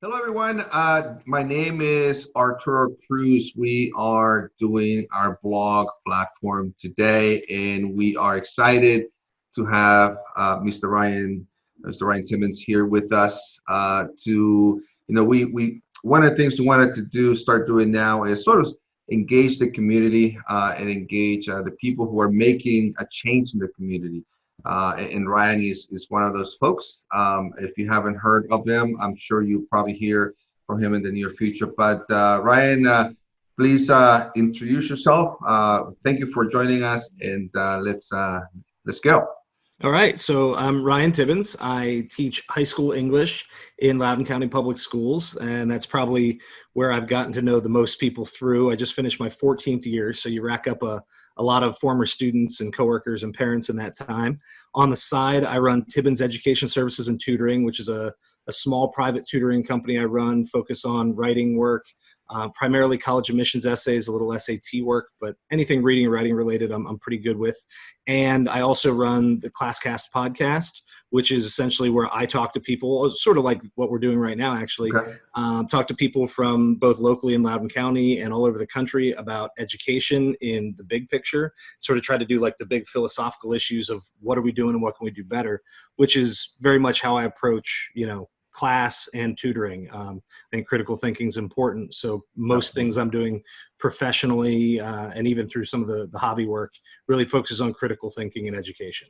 Hello, everyone. My name is Arturo Cruz. We are doing our blog platform today, and we are excited to have Mr. Ryan Tibbens here with us. We one of the things we wanted to start doing now is sort of engage the community and engage the people who are making a change in the community. And Ryan is one of those folks. If you haven't heard of him, I'm sure you'll probably hear from him in the near future. But Ryan, please introduce yourself. Thank you for joining us, and let's go. All right, so I'm Ryan Tibbens. I teach high school English in Loudoun County Public Schools, and that's probably where I've gotten to know the most people through. I just finished my 14th year, so you rack up a lot of former students and coworkers and parents in that time. On the side, I run Tibbens Education Services and Tutoring, which is a small private tutoring company I run, focus on writing work, primarily college admissions essays, a little SAT work, but anything reading and writing related, I'm pretty good with. And I also run the ClassCast podcast, which is essentially where I talk to people, sort of like what we're doing right now, actually. Okay. Talk to people from both locally in Loudoun County and all over the country about education in the big picture, sort of try to do like the big philosophical issues of what are we doing and what can we do better, which is very much how I approach, class and tutoring. I think critical thinking is important. So most things I'm doing professionally and even through some of the hobby work really focuses on critical thinking and education.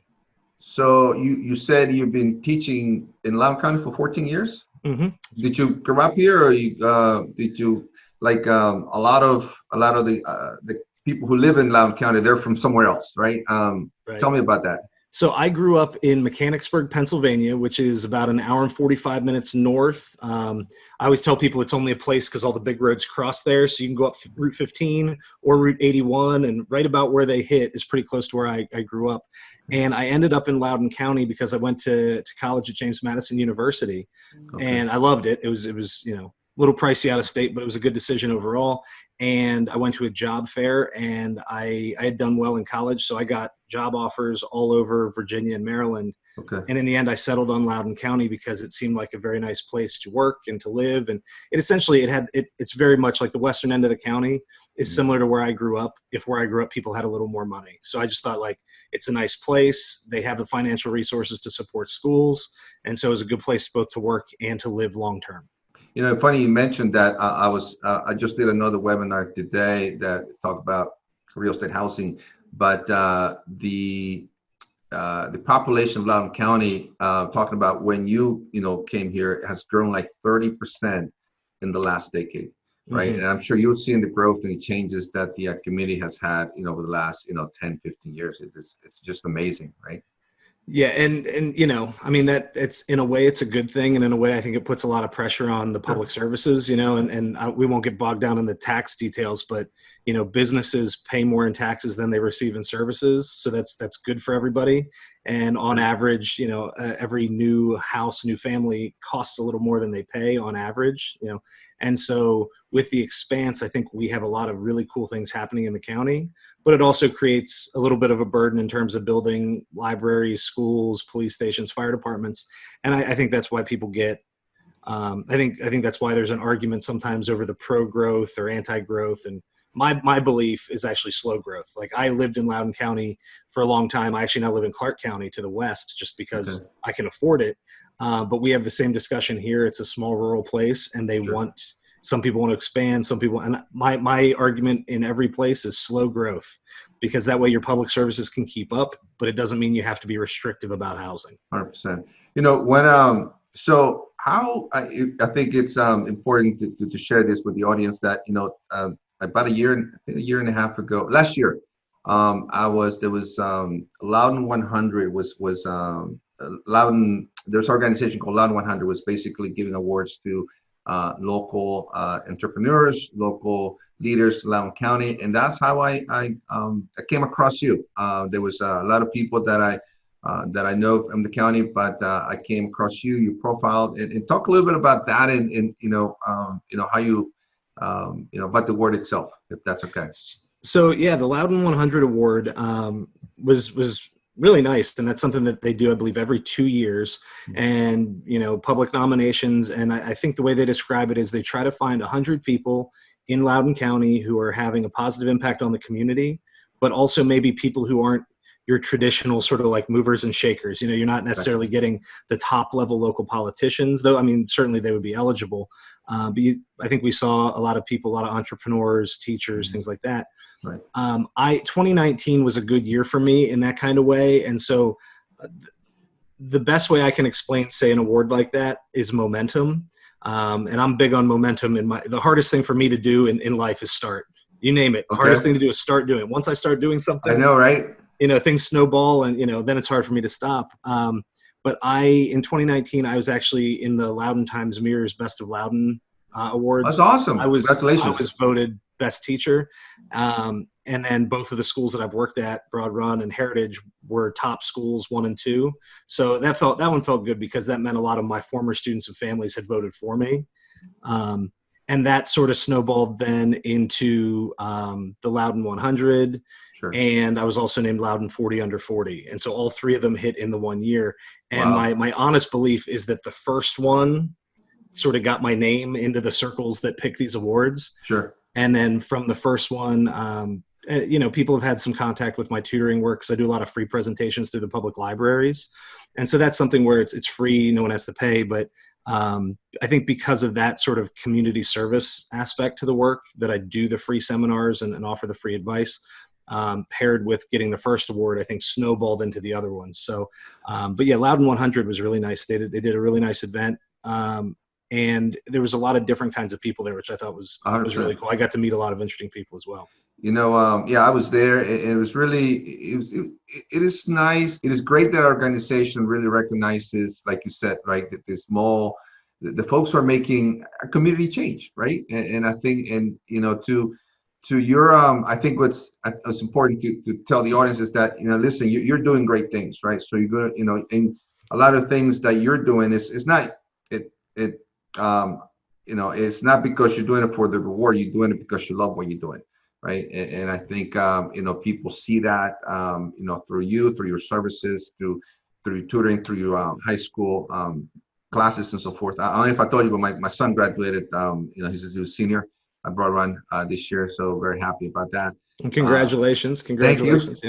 So you said you've been teaching in Loudoun County for 14 years? Mm-hmm. Did you grow up here, or did you like a lot of the people who live in Loudoun County? They're from somewhere else, right? Right. Tell me about that. So I grew up in Mechanicsburg, Pennsylvania, which is about an hour and 45 minutes north. I always tell people it's only a place because all the big roads cross there. So you can go up Route 15 or Route 81, and right about where they hit is pretty close to where I grew up. And I ended up in Loudoun County because I went to college at James Madison University, and I loved it. It was a little pricey out of state, but it was a good decision overall. And I went to a job fair, and I had done well in college, so I got job offers all over Virginia and Maryland. Okay. And in the end, I settled on Loudoun County because it seemed like a very nice place to work and to live. And it's very much like the western end of the county is similar to where I grew up. If where I grew up, people had a little more money. So I just thought, like, it's a nice place. They have the financial resources to support schools. And so it was a good place both to work and to live long term. Funny you mentioned that. I just did another webinar today that talked about real estate housing, but the population of Loudoun County, talking about when you came here, has grown like 30% in the last decade, right? Mm-hmm. And I'm sure you've seen the growth and the changes that the community has had, over the last 10, 15 years. It's just amazing, right? Yeah, and I mean, that it's in a way it's a good thing, and in a way I think it puts a lot of pressure on the public services, and we won't get bogged down in the tax details, but businesses pay more in taxes than they receive in services, so that's good for everybody. And on average, every new house, new family costs a little more than they pay on average, and so with the expanse, I think we have a lot of really cool things happening in the county, but it also creates a little bit of a burden in terms of building libraries, schools, police stations, fire departments. And I think that's why people get, I think that's why there's an argument sometimes over the pro-growth or anti-growth. And my belief is actually slow growth. Like, I lived in Loudoun County for a long time. I actually now live in Clark County to the west just because I can afford it. But we have the same discussion here. It's a small rural place, and they some people want to expand, some people, and my argument in every place is slow growth, because that way your public services can keep up, but it doesn't mean you have to be restrictive about housing. 100%. So how I think it's important to share this with the audience that about a year and a half ago, last year, Loudoun 100 was Loudoun. There's an organization called Loudoun 100 was basically giving awards to local entrepreneurs, local leaders in Loudoun County, and that's how I came across you. There was a lot of people that I know from the county, but I came across you. You profiled and talk a little bit about that, and how you about the award itself, if that's okay. So yeah, the Loudoun 100 award was really nice. And that's something that they do, I believe, every 2 years. And, public nominations. And I think the way they describe it is they try to find 100 people in Loudoun County who are having a positive impact on the community, but also maybe people who aren't your traditional sort of like movers and shakers. You're not necessarily getting the top level local politicians, though. I mean, certainly they would be eligible. But I think we saw a lot of people, a lot of entrepreneurs, teachers, things like that. Right. 2019 was a good year for me in that kind of way. And so the best way I can explain, say, an award like that is momentum. And I'm big on momentum. The hardest thing for me to do in life is start. You name it. The hardest thing to do is start doing it. Once I start doing something, I know, right? Things snowball, and then it's hard for me to stop. But in 2019, I was actually in the Loudoun Times Mirror's Best of Loudoun awards. That's awesome. Congratulations. I was voted best teacher. And then both of the schools that I've worked at, Broad Run and Heritage, were top schools 1 and 2. So that one felt good because that meant a lot of my former students and families had voted for me. And that sort of snowballed then into the Loudoun 100. Sure. And I was also named Loudoun 40 under 40. And so all 3 of them hit in the 1 year. And my honest belief is that the first one sort of got my name into the circles that pick these awards. Sure. And then from the first one, people have had some contact with my tutoring work because I do a lot of free presentations through the public libraries. And so that's something where it's free, no one has to pay. But I think because of that sort of community service aspect to the work, that I do the free seminars and offer the free advice, paired with getting the first award, I think snowballed into the other ones. So, but yeah, Loudoun 100 was really nice. They did a really nice event. And there was a lot of different kinds of people there, which I thought was really cool. I got to meet a lot of interesting people as well. I was there. It was really, it is nice. It is great that our organization really recognizes, like you said, right, that the folks are making a community change, right? And I think, to your, I think what's important to tell the audience is that, listen, you're doing great things, right? So you're going, and a lot of things that you're doing it's not, it's not because you're doing it for the reward. You're doing it because you love what you're doing, right? And I think people see that through you, through your services, through your tutoring, through your high school classes and so forth. I don't know if I told you, but my son graduated. He's a senior at Broad Run this year, so very happy about that. And congratulations! Congratulations!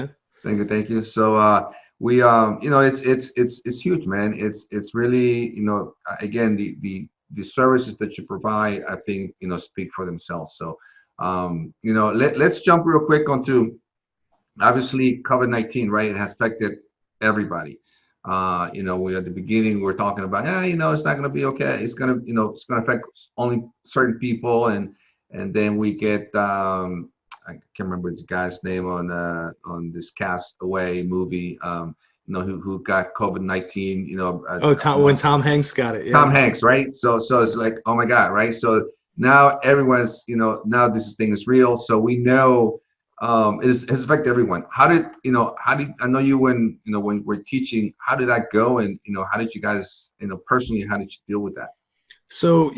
Thank you. Thank you. So we, it's huge, man. It's really, again, the services that you provide, I think, speak for themselves. So, let's jump real quick onto, obviously, COVID-19, right? It has affected everybody. We at the beginning we were talking about, it's not going to be okay. It's going to affect only certain people, and then we get, I can't remember the guy's name on this Cast Away movie. Who got COVID-19, when Tom Hanks got it. Yeah. Tom Hanks, right? So it's like, oh my God, right? So now everyone's, now this thing is real. So we know it has affected everyone. How did I know you when we're teaching, how did that go? And, how did you guys, personally, how did you deal with that? So,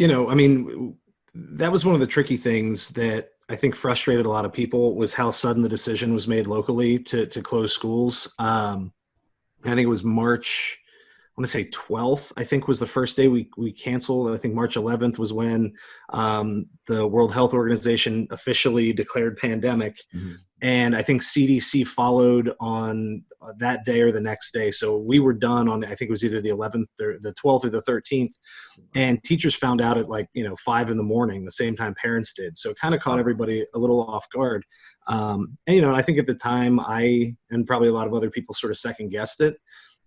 that was one of the tricky things that I think frustrated a lot of people, was how sudden the decision was made locally to close schools. I think it was March, I want to say 12th, I think was the first day we canceled. I think March 11th was when the World Health Organization officially declared pandemic. Mm-hmm. And I think CDC followed on that day or the next day. So we were done on, I think it was either the 11th or the 12th or the 13th. And teachers found out at 5 in the morning, the same time parents did. So it kind of caught everybody a little off guard. And I think at the time I, and probably a lot of other people, sort of second guessed it.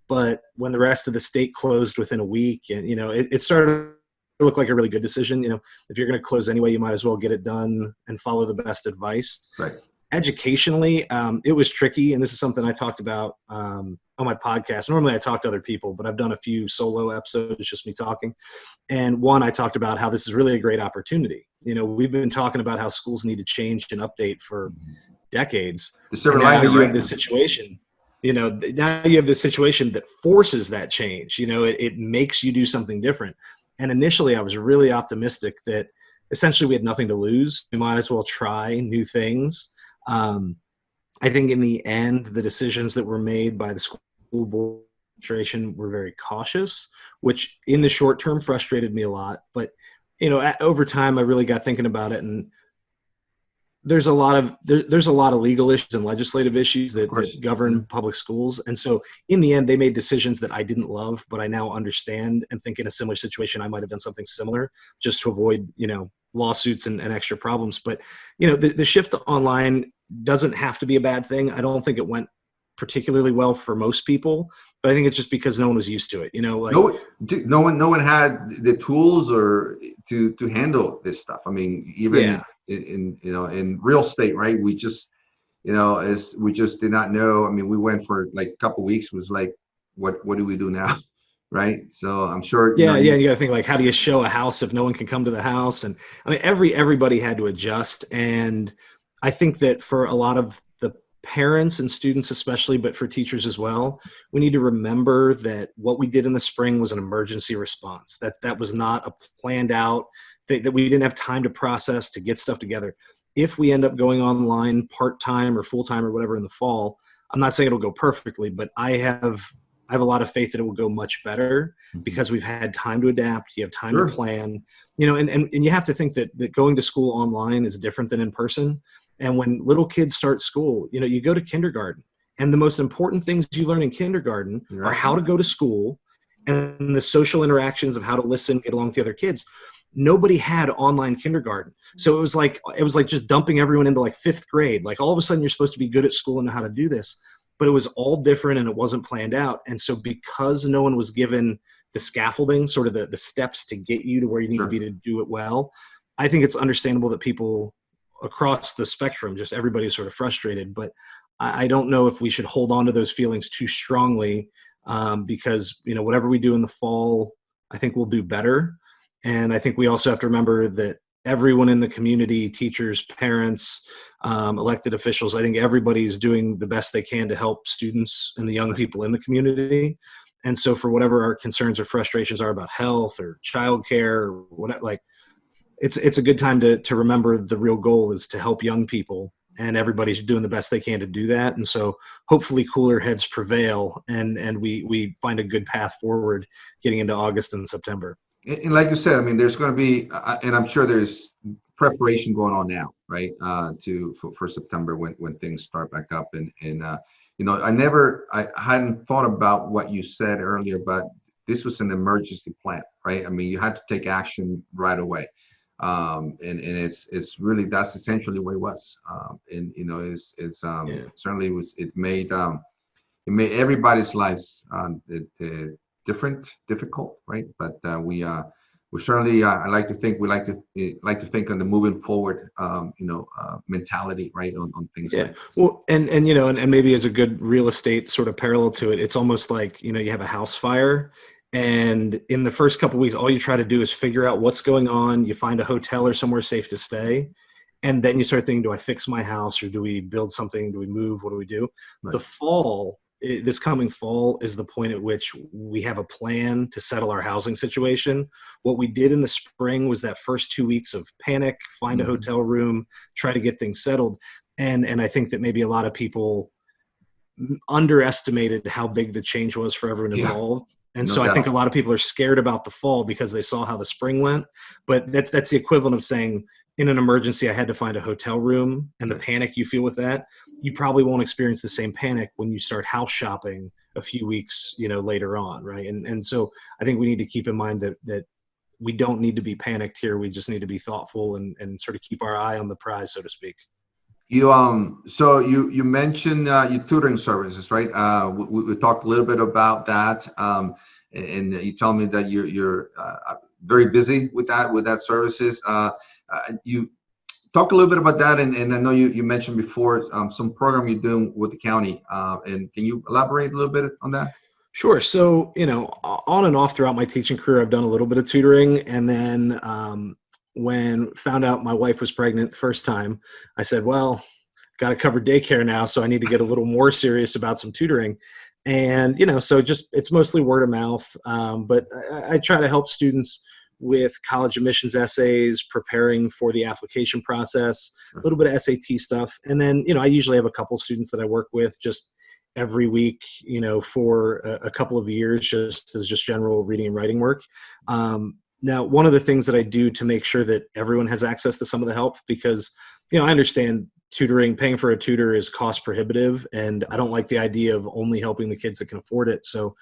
But when the rest of the state closed within a week, and, it started to look like a really good decision. If you're going to close anyway, you might as well get it done and follow the best advice. Right. Educationally, it was tricky. And this is something I talked about on my podcast. Normally I talk to other people, but I've done a few solo episodes, just me talking. And one, I talked about how this is really a great opportunity. We've been talking about how schools need to change and update for decades. Now you have this situation. Now you have this situation that forces that change. It makes you do something different. And initially I was really optimistic that essentially we had nothing to lose. We might as well try new things. I think in the end, the decisions that were made by the school board administration were very cautious, which in the short term frustrated me a lot. But over time, I really got thinking about it, and there's a lot of legal issues and legislative issues Of that course. govern public schools. And so in the end, they made decisions that I didn't love, but I now understand and think in a similar situation, I might have done something similar just to avoid, lawsuits and extra problems. But, the shift to online doesn't have to be a bad thing. I don't think it went particularly well for most people, but I think it's just because no one was used to it, like, No one had the tools or to handle this stuff. I mean, even yeah. in real estate, right? We just as we just did not know. I mean, we went for like a couple weeks. Was like, what do we do now, right? So I'm sure Yeah, yeah. You got to think, like, how do you show a house if no one can come to the house? And I mean, everybody had to adjust. And I think that for a lot of the parents and students, especially, but for teachers as well, we need to remember that what we did in the spring was an emergency response. That was not a planned out thing, that we didn't have time to process to get stuff together. If we end up going online part time or full time or whatever in the fall, I'm not saying it'll go perfectly, but I have a lot of faith that it will go much better because we've had time to adapt. You have time Sure. to plan, and you have to think that going to school online is different than in person. And when little kids start school, you go to kindergarten, and the most important things you learn in kindergarten You're are right. how to go to school and the social interactions of how to listen, get along with the other kids. Nobody had online kindergarten. So it was like just dumping everyone into like fifth grade. Like all of a sudden you're supposed to be good at school and know how to do this, but it was all different and it wasn't planned out. And so because no one was given the scaffolding, sort of the steps to get you to where you need to Sure. be to do it well, I think it's understandable that people across the spectrum, just everybody is sort of frustrated. But I don't know if we should hold on to those feelings too strongly, because whatever we do in the fall, I think we'll do better. And I think we also have to remember that everyone in the community, teachers, parents, elected officials, I think everybody's doing the best they can to help students and the young Right. people in the community. And so for whatever our concerns or frustrations are about health or childcare or what, like, it's a good time to remember the real goal is to help young people, and everybody's doing the best they can to do that. And so hopefully cooler heads prevail, and we find a good path forward getting into August and September. And like you said, I mean, there's going to be, and I'm sure there's preparation going on now, right? For September when things start back up, and I hadn't thought about what you said earlier, but this was an emergency plan, right? I mean, you had to take action right away, and it's really that's essentially what it was, and it's Yeah. certainly was it made everybody's lives difficult, right? But we certainly I like to think we like to think on the moving forward, mentality, right, on things Yeah. like this. Well, and maybe as a good real estate sort of parallel to it, it's almost like, you have a house fire, and in the first couple of weeks, all you try to do is figure out what's going on. You find a hotel or somewhere safe to stay. And then you start thinking, do I fix my house, or do we build something? Do we move? What do we do? Right. The fall, this coming fall, is the point at which we have a plan to settle our housing situation. What we did in the spring was that first 2 weeks of panic, find a Mhm. hotel room, try to get things settled. And I think that maybe a lot of people underestimated how big the change was for everyone Yeah, involved. And no so I think doubt. a lot of people are scared about the fall because they saw how the spring went. But that's the equivalent of saying, in an emergency, I had to find a hotel room, and the Right. panic you feel with that, you probably won't experience the same panic when you start house shopping a few weeks, later on. Right. And so I think we need to keep in mind that we don't need to be panicked here. We just need to be thoughtful and sort of keep our eye on the prize, so to speak. So you mentioned your tutoring services, right? We talked a little bit about that, and you told me that you're very busy with that services. You talk a little bit about that, and I know you mentioned before some program you're doing with the county, and can you elaborate a little bit on that? Sure. So, on and off throughout my teaching career, I've done a little bit of tutoring. And then when found out my wife was pregnant the first time, I said, well, got to cover daycare now. So I need to get a little more serious about some tutoring. And, so just it's mostly word of mouth. But I try to help students with college admissions essays, preparing for the application process, a little bit of SAT stuff. And then, I usually have a couple students that I work with just every week, for a couple of years, just as just general reading and writing work. Now, one of the things that I do to make sure that everyone has access to some of the help, because, I understand paying for a tutor is cost prohibitive, and I don't like the idea of only helping the kids that can afford it. So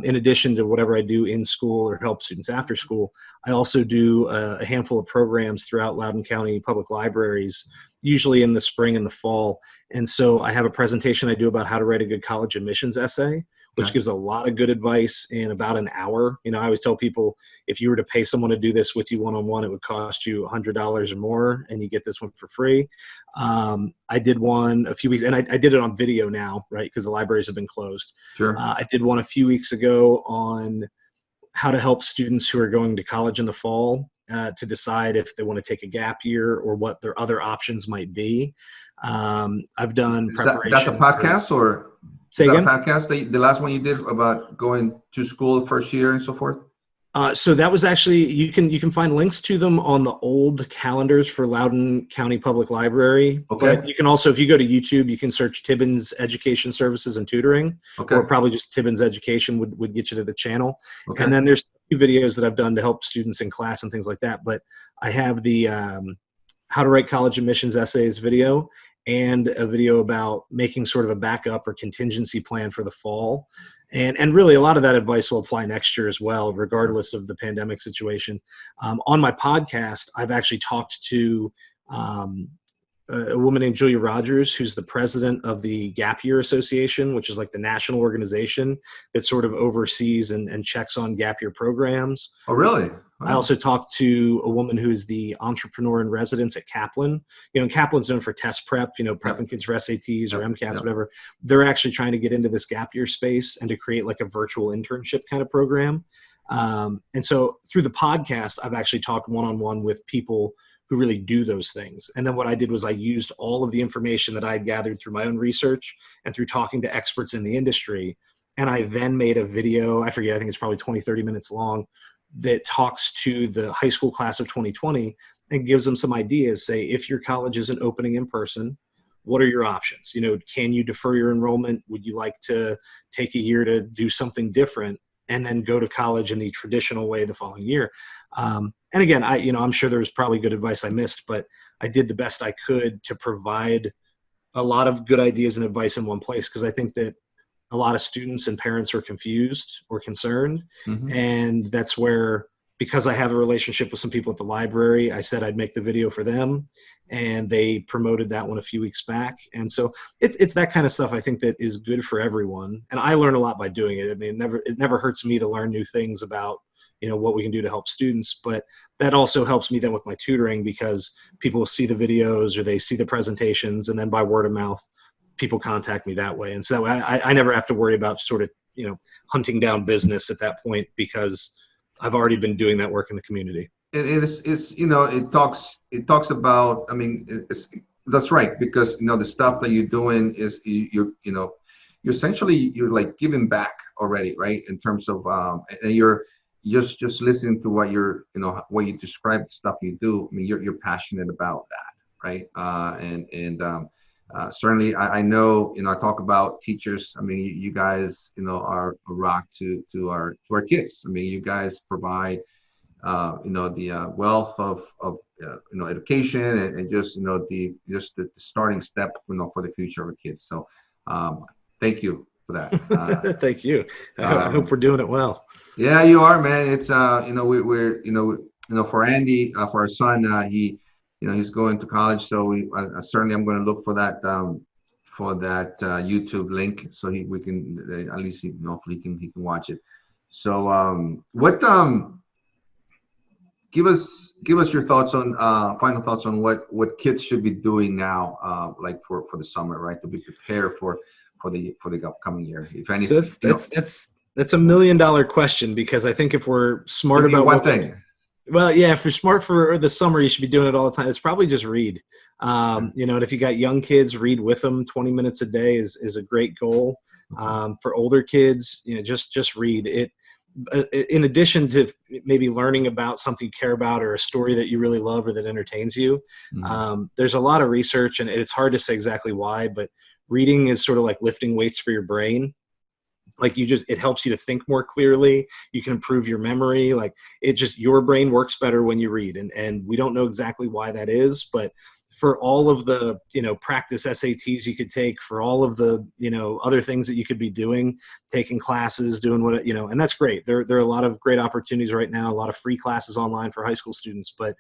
in addition to whatever I do in school or help students after school, I also do a handful of programs throughout Loudoun County Public Libraries, usually in the spring and the fall. And so I have a presentation I do about how to write a good college admissions essay, which gives a lot of good advice in about an hour. I always tell people, if you were to pay someone to do this with you one-on-one, it would cost you $100 or more, and you get this one for free. I did one a few weeks, and I did it on video now, right? Because the libraries have been closed. Sure. I did one a few weeks ago on how to help students who are going to college in the fall to decide if they want to take a gap year or what their other options might be. I've done preparation. That's a podcast or? Say again? Is that a podcast, the last one you did about going to school first year and so forth? So that was actually, you can find links to them on the old calendars for Loudoun County Public Library. Okay. But you can also, if you go to YouTube, you can search Tibbens Education Services and Tutoring, or probably just Tibbens Education would get you to the channel. Okay. And then there's a few videos that I've done to help students in class and things like that. But I have the How to Write College Admissions Essays video, and a video about making sort of a backup or contingency plan for the fall. And really a lot of that advice will apply next year as well, regardless of the pandemic situation. On my podcast, I've actually talked to a woman named Julia Rogers, who's the president of the Gap Year Association, which is like the national organization that sort of oversees and checks on gap year programs. Oh, really? Wow. I also talked to a woman who is the entrepreneur in residence at Kaplan. And Kaplan's known for test prep, prepping kids for SATs or MCATs, whatever. They're actually trying to get into this gap year space and to create like a virtual internship kind of program. And so through the podcast, I've actually talked one-on-one with people who really do those things. And then what I did was I used all of the information that I had gathered through my own research and through talking to experts in the industry. And I then made a video, I forget, I think it's probably 20, 30 minutes long, that talks to the high school class of 2020 and gives them some ideas. Say, if your college isn't opening in person, what are your options? Can you defer your enrollment? Would you like to take a year to do something different and then go to college in the traditional way the following year? And again, I'm sure there was probably good advice I missed, but I did the best I could to provide a lot of good ideas and advice in one place, because I think that a lot of students and parents are confused or concerned. Mm-hmm. And that's where, because I have a relationship with some people at the library, I said I'd make the video for them, and they promoted that one a few weeks back. And so it's that kind of stuff I think that is good for everyone. And I learn a lot by doing it. I mean, it never hurts me to learn new things about, what we can do to help students, but that also helps me then with my tutoring, because people see the videos or they see the presentations, and then by word of mouth, people contact me that way. And so I never have to worry about sort of, hunting down business at that point, because I've already been doing that work in the community. It's it talks about, I mean, that's right, because, the stuff that you're doing is you're essentially like giving back already, right? In terms of, and you're just listening to what what you describe, the stuff you do. I mean, you're passionate about that, right? Certainly, I know, I talk about teachers. I mean, you guys, are a rock to our kids. I mean, you guys provide, the wealth of education and just, the starting step, for the future of our kids. So, thank you for that. Thank you. I hope we're doing it well. Yeah, you are, man. It's, we're, for Andy, for our son, he's going to college, so certainly I'm going to look for that YouTube link, so we can at least hopefully he can watch it. So give us your thoughts on final thoughts on what kids should be doing now, like for the summer, right, to be prepared for the upcoming year, if anything. So that's $1 million question, because I think if we're smart about one thing. Well, yeah, if you're smart for the summer, you should be doing it all the time. It's probably just read. And if you got young kids, read with them. 20 minutes a day is a great goal. For older kids, just read it. in addition to maybe learning about something you care about or a story that you really love or that entertains you, there's a lot of research, and it's hard to say exactly why, but reading is sort of like lifting weights for your brain. Like it helps you to think more clearly. You can improve your memory. Like your brain works better when you read. And we don't know exactly why that is, but for all of the, practice SATs you could take, for all of the, other things that you could be doing, taking classes, doing what, and that's great. There are a lot of great opportunities right now, a lot of free classes online for high school students, but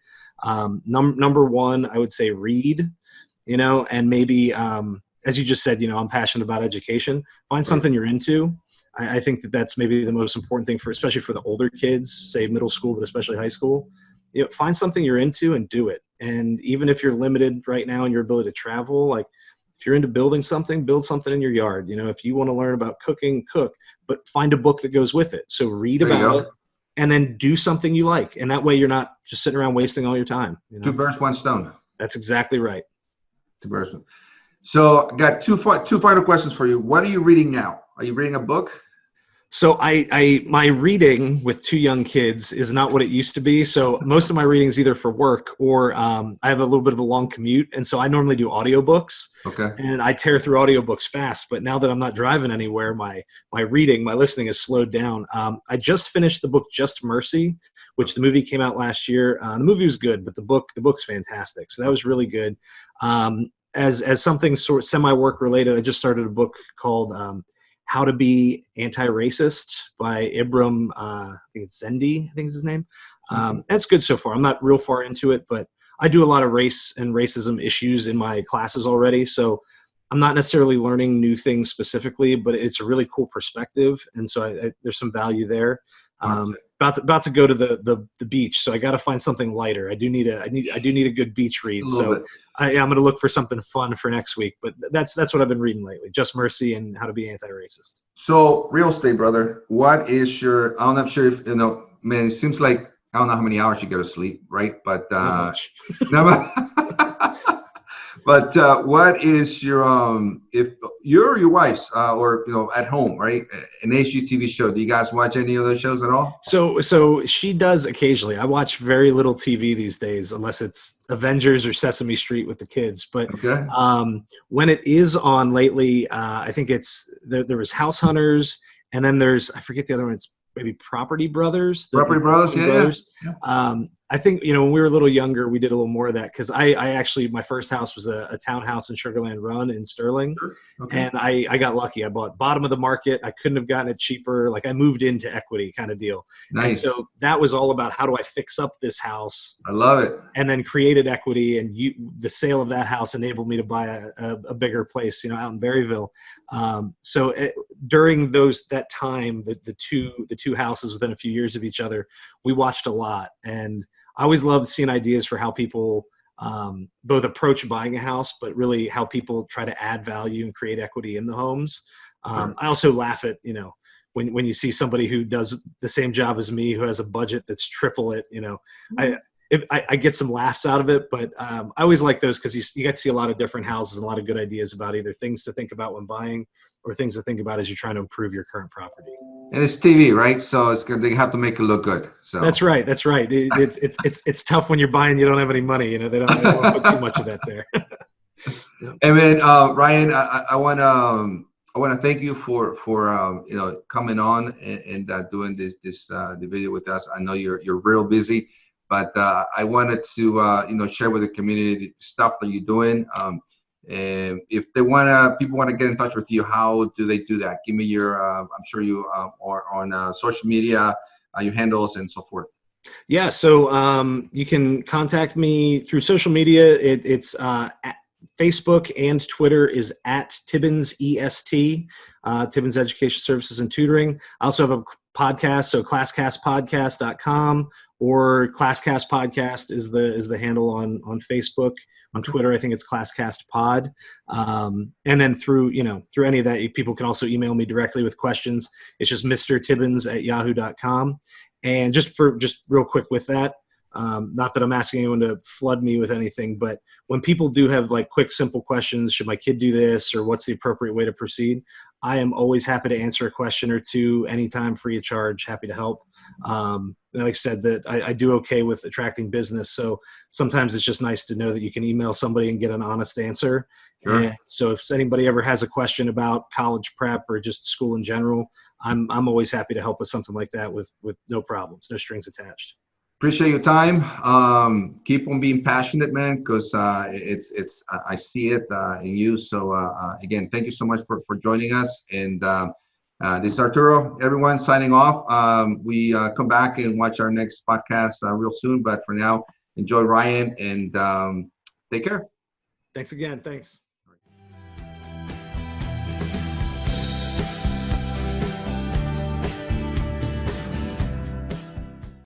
number one, I would say read, and maybe, as you just said, I'm passionate about education. Find something you're into. I think that's maybe the most important thing especially for the older kids, say middle school, but especially high school. Find something you're into and do it. And even if you're limited right now in your ability to travel, like if you're into building something, build something in your yard. If you want to learn about cooking, cook, but find a book that goes with it. So read about it and then do something you like. And that way you're not just sitting around wasting all your time. Two birds, one stone. That's exactly right. Two birds. So I got two final questions for you. What are you reading now? Are you reading a book? So my reading with two young kids is not what it used to be. So most of my reading is either for work or I have a little bit of a long commute. And so I normally do audiobooks. Okay. And I tear through audiobooks fast. But now that I'm not driving anywhere, my listening has slowed down. I just finished the book Just Mercy, which the movie came out last year. The movie was good, but the book's fantastic. So that was really good. As something sort of semi-work related, I just started a book called How to Be Anti-Racist by Ibram, I think it's Zendi, I think is his name. That's good so far. I'm not real far into it, but I do a lot of race and racism issues in my classes already. So I'm not necessarily learning new things specifically, but it's a really cool perspective. And so there's some value there. About to go to the beach, so I got to find something lighter. I do need a good beach read. So I'm going to look for something fun for next week. But that's what I've been reading lately: Just Mercy and How to Be Anti-Racist. So real estate, brother. What is your? I'm not sure if man. It seems like I don't know how many hours you go to sleep, right? But Not much. But what is your if you're your wife's or at home, right? An HGTV show. Do you guys watch any of those shows at all? So she does occasionally. I watch very little TV these days, unless it's Avengers or Sesame Street with the kids. But okay. When it is on lately, I think there was House Hunters, and then I forget the other one. It's maybe Property Brothers. Property Brothers, yeah. I think, when we were a little younger, we did a little more of that because I actually, my first house was a townhouse in Sugarland Run in Sterling. Sure. Okay. And I got lucky. I bought bottom of the market. I couldn't have gotten it cheaper. Like I moved into equity kind of deal. Nice. And so that was all about how do I fix up this house? I love it. And then created equity. And the sale of that house enabled me to buy a bigger place, out in Berryville. During that time, the two houses within a few years of each other, we watched a lot. And I always loved seeing ideas for how people both approach buying a house, but really how people try to add value and create equity in the homes. Sure. I also laugh at, when you see somebody who does the same job as me, who has a budget that's triple it, I get some laughs out of it, but I always like those because you get to see a lot of different houses and a lot of good ideas about either things to think about when buying or things to think about as you're trying to improve your current property. And it's TV, right? So it's good. They have to make it look good. So that's right. It's tough when you're buying. You don't have any money. They don't put too much of that there. And then Ryan, I want to thank you for coming on and doing this the video with us. I know you're real busy, but I wanted to share with the community the stuff that you're doing. And if people want to get in touch with you, how do they do that? Give me your, I'm sure you are on social media, your handles and so forth. Yeah. So you can contact me through social media. It's at Facebook and Twitter is at Tibbens EST, Tibbens Education Services and Tutoring. I also have a podcast, so classcastpodcast.com or Classcast Podcast is the handle on Facebook. On Twitter, I think it's ClassCastPod. And then through any of that, people can also email me directly with questions. It's just mrtibbens@yahoo.com. And just real quick with that, not that I'm asking anyone to flood me with anything, but when people do have like quick, simple questions, should my kid do this or what's the appropriate way to proceed? I am always happy to answer a question or two anytime, free of charge. Happy to help. Like I said, that I do okay with attracting business. So sometimes it's just nice to know that you can email somebody and get an honest answer. Sure. And so if anybody ever has a question about college prep or just school in general, I'm always happy to help with something like that with no problems, no strings attached. Appreciate your time. Keep on being passionate, man, because I see it in you. So again, thank you so much for joining us. And this is Arturo, everyone signing off. We come back and watch our next podcast real soon. But for now, enjoy Ryan and take care. Thanks again. Thanks.